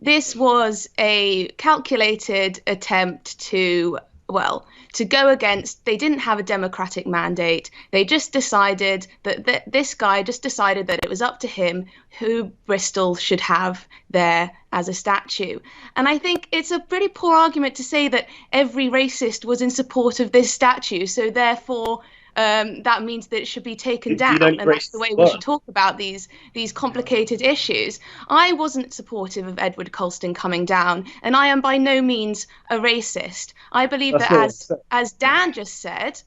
this was a calculated attempt to go against. They didn't have a democratic mandate. They just decided that this guy just decided that it was up to him who Bristol should have there as a statue. And I think it's a pretty poor argument to say that every racist was in support of this statue, so therefore that means that it should be taken down, and that's the way we should talk about these complicated issues. I wasn't supportive of Edward Colston coming down, and I am by no means a racist. I believe that, as Dan just said,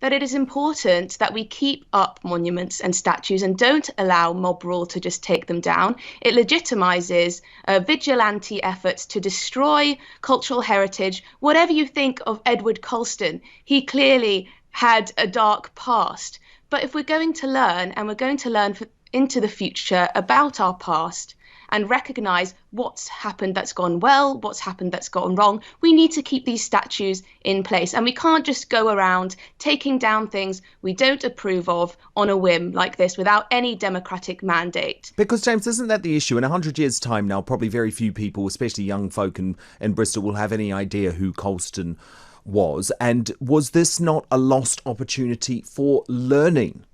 that it is important that we keep up monuments and statues and don't allow mob rule to just take them down. It legitimises vigilante efforts to destroy cultural heritage. Whatever you think of Edward Colston, he clearly had a dark past. But if we're going to learn, and we're going to learn into the future about our past, and recognise what's happened that's gone well, what's happened that's gone wrong, we need to keep these statues in place. And we can't just go around taking down things we don't approve of on a whim like this without any democratic mandate. Because, James, isn't that the issue? In 100 years' time now, probably very few people, especially young folk in Bristol, will have any idea who Colston was. And was this not a lost opportunity for learning?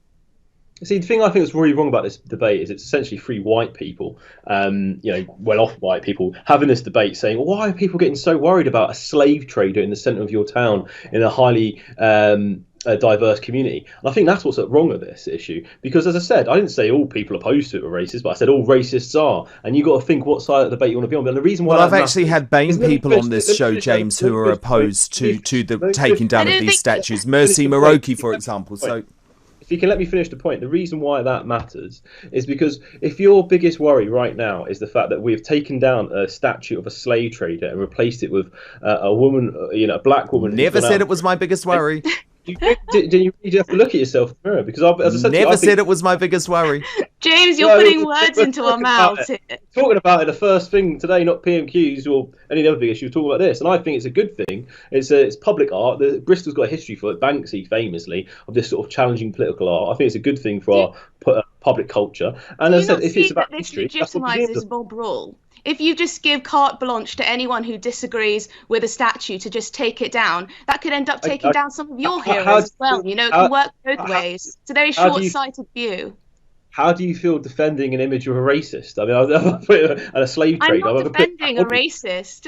See, the thing I think that's really wrong about this debate is it's essentially three white people, well-off white people, having this debate saying, well, why are people getting so worried about a slave trader in the centre of your town in a highly diverse community? And I think that's what's wrong with this issue. Because, as I said, I didn't say all people opposed to it were racist, but I said all racists are. And you've got to think what side of the debate you want to be on. But the reason why I've actually had BAME people on this show, James, who are opposed to the taking down of these statues. Mercy Muroki, for example. So, if you can let me finish the point, the reason why that matters is because if your biggest worry right now is the fact that we have taken down a statue of a slave trader and replaced it with a woman, a black woman. Never said it was my biggest worry. You have to look at yourself in the mirror, because as I said, never said it was my biggest worry. James, you're putting words into our mouths. Talking about it, the first thing today, not PMQs or any other big issue, talking about this, and I think it's a good thing. It's public art. Bristol's got a history for it, Banksy famously, of this sort of challenging political art. I think it's a good thing for our public culture. And as I said, if it's about history, this legitimises mob rule. If you just give carte blanche to anyone who disagrees with a statue to just take it down, that could end up taking down some of your heroes as well. It can work both ways. It's a very short-sighted view. How do you feel defending an image of a racist? I mean, I'll put it at a slave trader. I'm not defending a racist.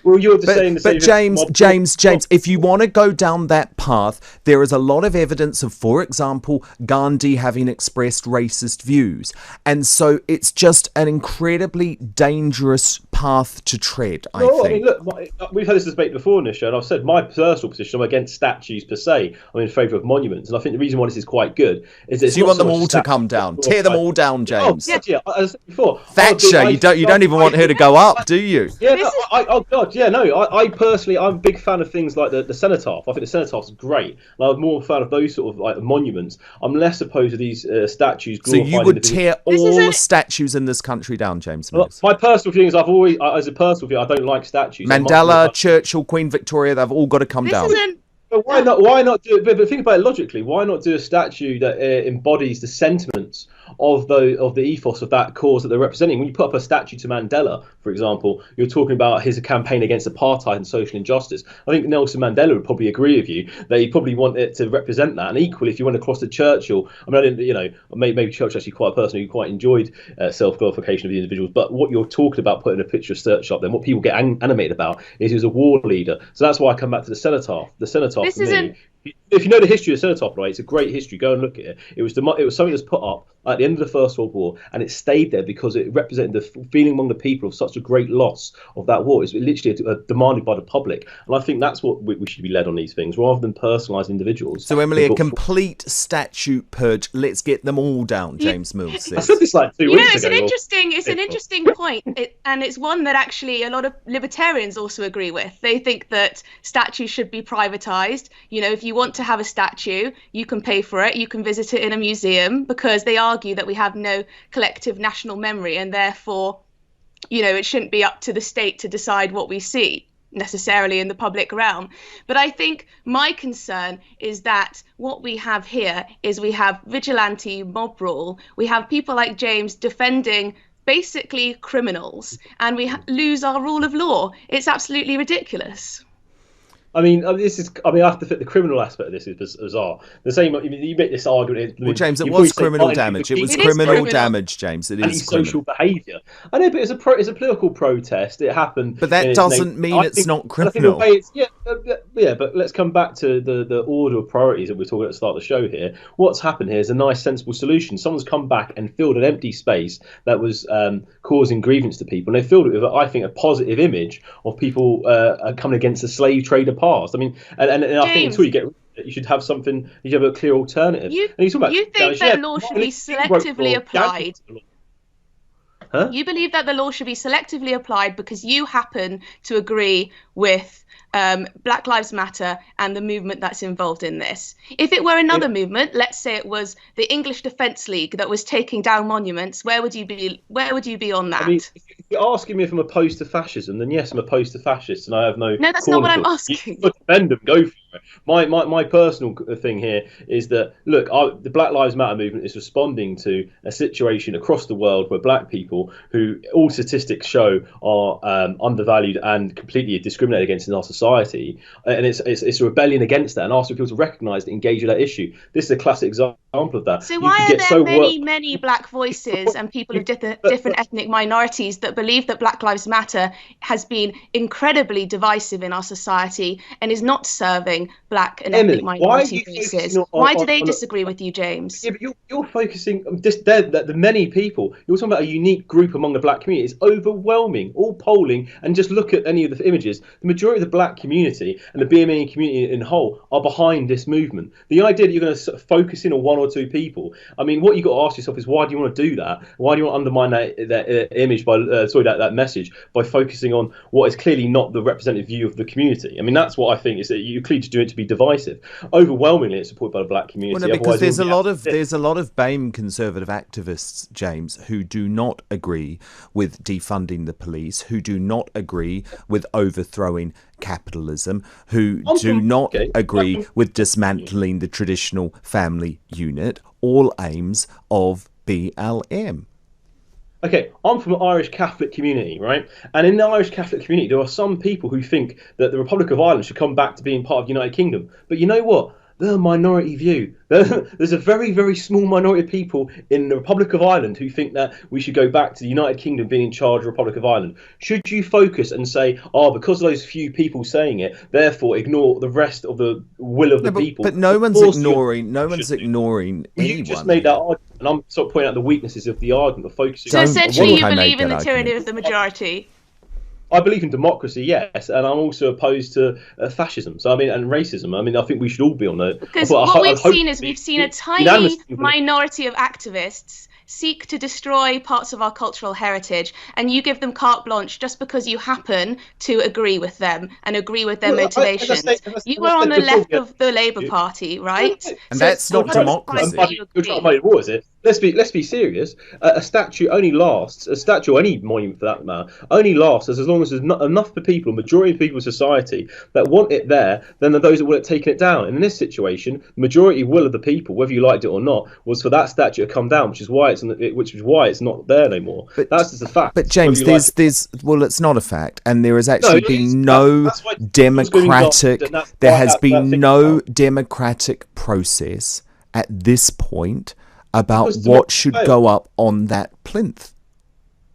Well, you're just saying the same. But James, if you want to go down that path, there is a lot of evidence of, for example, Gandhi having expressed racist views. And so it's just an incredibly dangerous path to tread, I think. I mean, look, we've had this debate before in this show, and I've said my personal position, I'm against statues per se. I'm in favour of monuments. And I think the reason why this is quite good is that so you want them all to come down. Tear them all down, James. Yeah, as I said before. Thatcher, you don't even want her to go up, do you? Yeah, oh God, yeah, no. I personally, I'm a big fan of things like the cenotaph. I think the cenotaph's great. And I'm more a fan of those sort of like monuments. I'm less opposed to these statues. So you would tear all statues in this country down, James Mills? My personal feeling is as a personal view, I don't like statues. Mandela, Churchill, Queen Victoria, they've all got to come down. But why not do it? But think about it logically. Why not do a statue that embodies the sentiments of the ethos of that cause that they're representing? When you put up a statue to Mandela, for example, you're talking about his campaign against apartheid and social injustice. I think Nelson Mandela would probably agree with you that he probably want it to represent that. And equally, if you went across to Churchill, I mean, I didn't, maybe Churchill's actually quite a person who quite enjoyed self-glorification of the individuals. But what you're talking about putting a picture of Churchill up there, what people get animated about is he was a war leader. So that's why I come back to the cenotaph. The cenotaph, for me, if you know the history of cenotaph, right, it's a great history. Go and look at it. It was something that's put up at the end of the First World War, and it stayed there because it represented the feeling among the people of such a great loss of that war. It's literally demanded by the public, and I think that's what we should be led on these things, rather than personalised individuals. So, Emily, a complete statue purge. Let's get them all down, James Mills says. I said this like 2 weeks ago. It's an interesting point, and it's one that actually a lot of libertarians also agree with. They think that statues should be privatised. If you want to have a statue, you can pay for it, you can visit it in a museum, because they argue that we have no collective national memory, and therefore, it shouldn't be up to the state to decide what we see necessarily in the public realm. But I think my concern is that what we have here is we have vigilante mob rule. We have people like James defending basically criminals, and we lose our rule of law. It's absolutely ridiculous. I mean, I have to fit the criminal aspect of this is bizarre. The same, you make this argument. Well, James, it was criminal damage. It was criminal damage, James. It is social behaviour. I know, but it's a political protest. It happened. But that doesn't mean it's not criminal. Yeah, but let's come back to the order of priorities that we're talking at the start of the show here. What's happened here is a nice, sensible solution. Someone's come back and filled an empty space that was causing grievance to people, and they filled it with, I think, a positive image of people coming against the slave trader past. I mean, and I think until you get rid of it, you should have something. You should have a clear alternative. You think that law should be selectively applied? Huh? You believe that the law should be selectively applied because you happen to agree with Black Lives Matter and the movement that's involved in this. If it were another movement, let's say it was the English Defence League that was taking down monuments, where would you be? Where would you be on that? I mean, if you're asking me if I'm opposed to fascism, then yes, I'm opposed to fascists, and I have no. No, that's not what I'm asking. Defend them, go for it. My personal thing here is that look, the Black Lives Matter movement is responding to a situation across the world where black people, who all statistics show are undervalued and completely discriminated against in our society, and it's a rebellion against that, and asking people to recognise and engage with that issue. This is a classic example of that. So why are there many black voices and people of different ethnic minorities that believe that Black Lives Matter has been incredibly divisive in our society and is not serving black and ethnic minority voices? Why do they disagree with you, James? Yeah, but you're focusing on the many people. You're talking about a unique group among the black community. It's overwhelming. All polling, and just look at any of the images. The majority of the black community and the BME community in whole are behind this movement. The idea that you're going to sort of focus in on one or two people, I mean, what you got to ask yourself is, why do you want to do that? Why do you want to undermine that image that message by focusing on what is clearly not the representative view of the community? I mean, that's what I think is that you clearly do it to be divisive. Overwhelmingly, it's supported by the black community. Well, no, because there's a lot of BAME conservative activists, James, who do not agree with defunding the police, who do not agree with overthrowing capitalism, who do not agree with dismantling the traditional family unit, all aims of BLM. Okay, I'm from an Irish Catholic community, right? And in the Irish Catholic community, there are some people who think that the Republic of Ireland should come back to being part of the United Kingdom. But you know what? They're a minority view. There's a very, very small minority of people in the Republic of Ireland who think that we should go back to the United Kingdom being in charge of the Republic of Ireland. Should you focus and say, because of those few people saying it, therefore ignore the rest of the will of the people? But no one's ignoring anyone. You just made that argument, and I'm sort of pointing out the weaknesses of the argument of focusing. So essentially, you believe in the tyranny of the majority. I believe in democracy, yes, and I'm also opposed to fascism. So I mean, and racism. I mean, I think we should all be on that. Because what we've seen a tiny minority of activists seek to destroy parts of our cultural heritage, and you give them carte blanche just because you happen to agree with them and agree with their motivations. You are on the left of the Labour Party, right? And that's not democracy. You're trying to make war, is it? Let's be serious. A statue only lasts. A statue, or any monument for that matter, only lasts as long as there's not enough the people, majority of people in society that want it there. Then there are those that want it taken it down. And in this situation, the majority will of the people, whether you liked it or not, was for that statue to come down, which is why it's not there anymore. But that's just a fact. But James, it's not a fact, and there has actually been no democratic. There has been no democratic process at this point about what should go up on that plinth.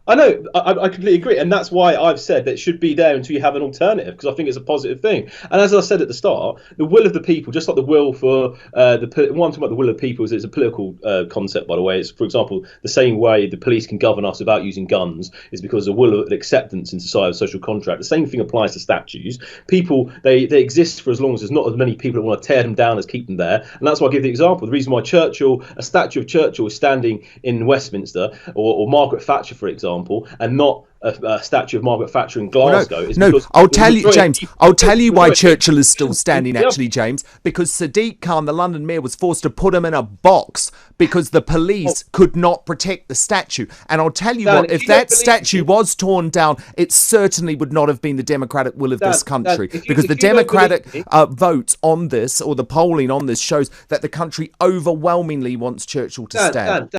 I know, I completely agree, and that's why I've said that it should be there until you have an alternative, because I think it's a positive thing. And as I said at the start, the will of the people, just like the will for what I'm talking about, the will of the people is a political concept, by the way. It's, for example, the same way the police can govern us without using guns is because the will of acceptance in society of social contract. The same thing applies to statues. People, they exist for as long as there's not as many people that want to tear them down as keep them there. And that's why I give the example. The reason why a statue of Churchill is standing in Westminster, or Margaret Thatcher, for example, and not a statue of Margaret Thatcher in Glasgow. I'll tell you, James. I'll tell you why Churchill is still standing, actually, James. Because Sadiq Khan, the London mayor, was forced to put him in a box because the police could not protect the statue. And I'll tell you what, if that statue was torn down, it certainly would not have been the democratic will of this country. Because the democratic votes on this, or the polling on this, shows that the country overwhelmingly wants Churchill to stand.